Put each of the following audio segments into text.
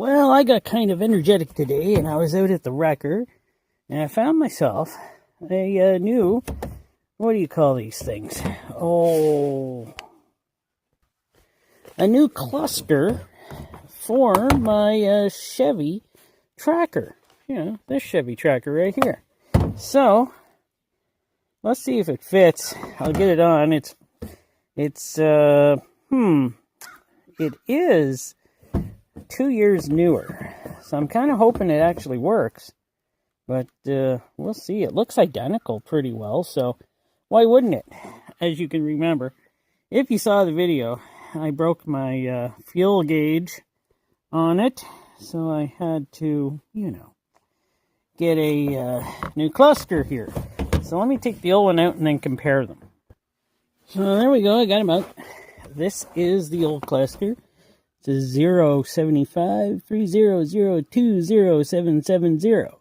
Well, I got kind of energetic today, and I was out at the wrecker, and I found myself a new, what do you call these things? Oh, a new cluster for my Chevy Tracker. You know, this Chevy Tracker right here. So, let's see if it fits. I'll get it on. It is 2 years newer, so I'm kind of hoping it actually works, but we'll see. It looks identical pretty well, so why wouldn't it? As you can remember, if you saw the video, I broke my fuel gauge on it, so I had to, get a new cluster here. So let me take the old one out and then compare them. So there we go, I got them out. This is the old cluster. It's a 07530020770.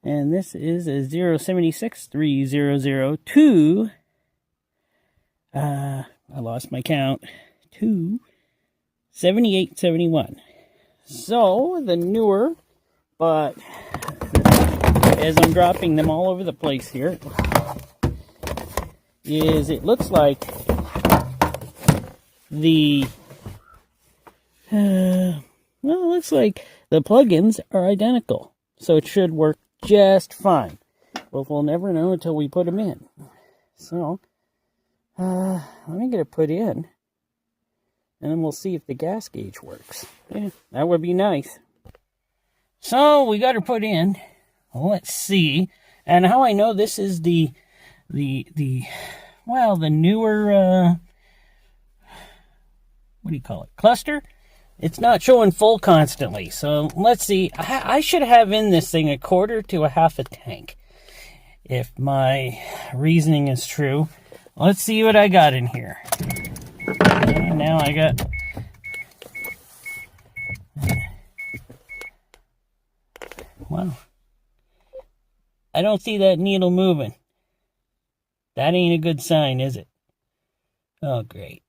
And this is a 0763002. I lost my count. 27871. So the newer, but as I'm dropping them all over the place here, is it looks like the it looks like the plugins are identical, so it should work just fine. Well, we'll never know until we put them in. So, let me get it put in, and then we'll see if the gas gauge works. Yeah, that would be nice. So, we got her put in. Let's see. And how I know this is the newer, what do you call it, cluster? It's not showing full constantly, so let's see. I should have in this thing a quarter to a half a tank, if my reasoning is true. Let's see what I got in here. And now I got... Wow. I don't see that needle moving. That ain't a good sign, is it? Oh, great.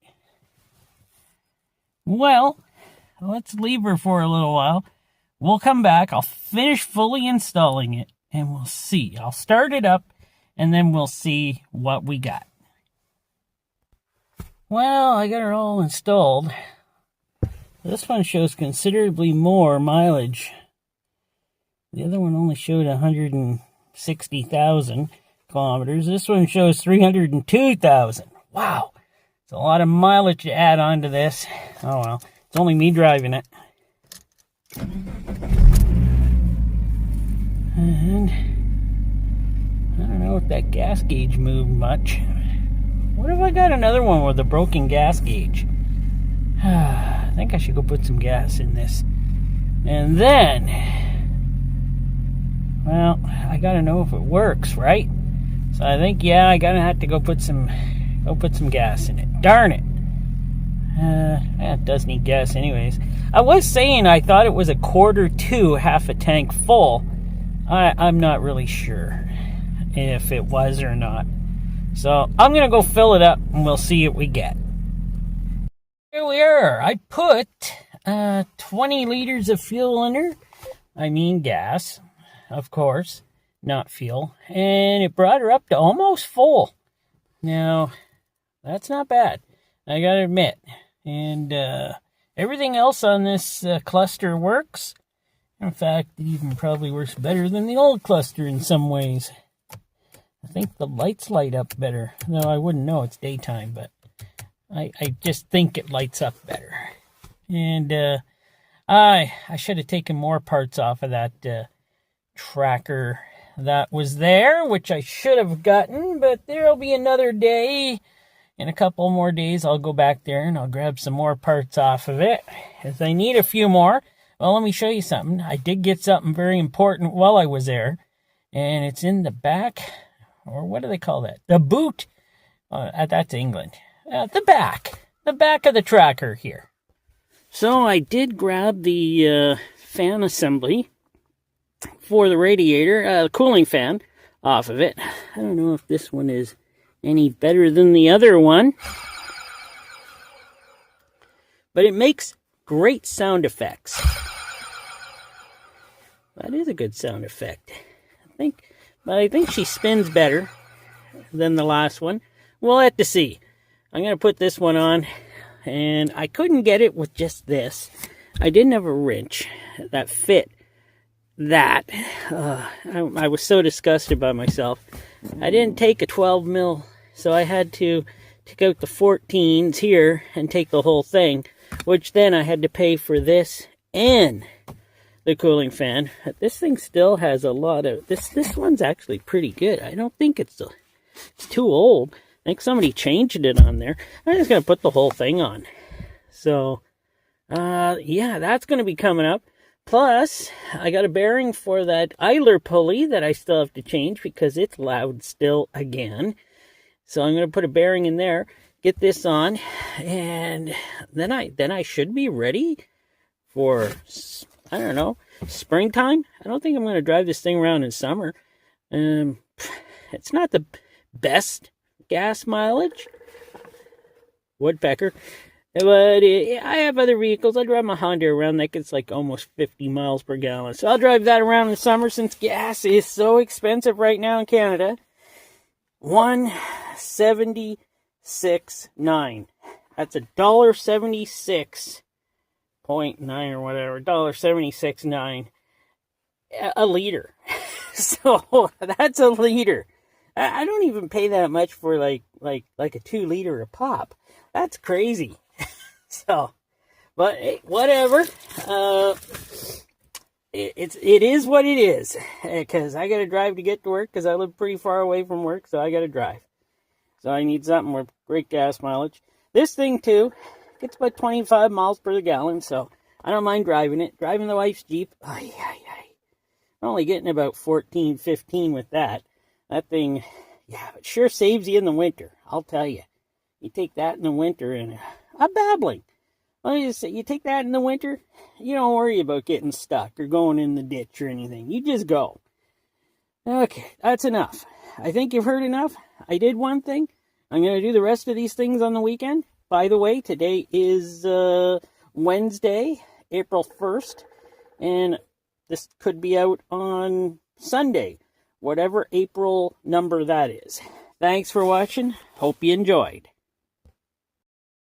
Well, let's leave her for a little while. We'll come back. I'll finish fully installing it, and we'll see. I'll start it up, and then we'll see what we got. Well, I got her all installed. This one shows considerably more mileage. The other one only showed 160,000 kilometers. This one shows 302,000. Wow. It's a lot of mileage to add on to this. Oh well. It's only me driving it. And I don't know if that gas gauge moved much. What if I got another one with a broken gas gauge? I think I should go put some gas in this. And then, well, I gotta know if it works, right? So I think, yeah, I gotta have to go put some gas in it. Darn it. It does need gas anyways. I was saying I thought it was a quarter to half a tank full. I'm not really sure if it was or not. So I'm going to go fill it up and we'll see what we get. Here we are. I put 20 liters of fuel in her. I mean gas, of course, not fuel. And it brought her up to almost full. Now, that's not bad, I gotta admit. And everything else on this cluster works. In fact, it even probably works better than the old cluster in some ways. I think the lights light up better. No, I wouldn't know, it's daytime, but I just think it lights up better. And I should have taken more parts off of that tracker that was there, which I should have gotten, but there'll be another day. In a couple more days, I'll go back there and I'll grab some more parts off of it, as I need a few more. Well, let me show you something. I did get something very important while I was there, and it's in the back, or what do they call that? The boot. That's England. The back of the tracker here. So I did grab the fan assembly for the radiator, cooling fan, off of it. I don't know if this one is any better than the other one, but it makes great sound effects. That is a good sound effect. I think she spins better than the last one. We'll have to see. I'm going to put this one on, and I couldn't get it with just this. I didn't have a wrench that fit that. I was so disgusted by myself. I didn't take a 12 mil, so I had to take out the 14s here and take the whole thing, which then I had to pay for this and the cooling fan. This thing still has a lot of this one's actually pretty good. I don't think it's too old. I think somebody changed it on there. I'm just gonna put the whole thing on. So yeah, that's gonna be coming up. Plus, I got a bearing for that idler pulley that I still have to change because it's loud still again. So I'm going to put a bearing in there, get this on, and then I should be ready for, I don't know, springtime. I don't think I'm going to drive this thing around in summer. It's not the best gas mileage. Woodpecker. But I have other vehicles. I drive my Honda around that gets like almost 50 miles per gallon. So I'll drive that around in the summer since gas is so expensive right now in Canada. $1.76.9. That's $1.76.9 or whatever. $1.76.9 a liter. So that's a liter. I don't even pay that much for like a 2 liter a pop. That's crazy. So, but hey, whatever. It is what it is. Because I got to drive to get to work because I live pretty far away from work, so I got to drive. So I need something with great gas mileage. This thing too gets about 25 miles per gallon, so I don't mind driving it. Driving the wife's Jeep, I'm only getting about 14, 15 with that. That thing, yeah, it sure saves you in the winter. I'll tell you. You take that in the winter and I'm babbling. Let me just say, you take that in the winter, you don't worry about getting stuck or going in the ditch or anything. You just go. Okay, that's enough. I think you've heard enough. I did one thing. I'm going to do the rest of these things on the weekend. By the way, today is Wednesday, April 1st, and this could be out on Sunday, whatever April number that is. Thanks for watching. Hope you enjoyed.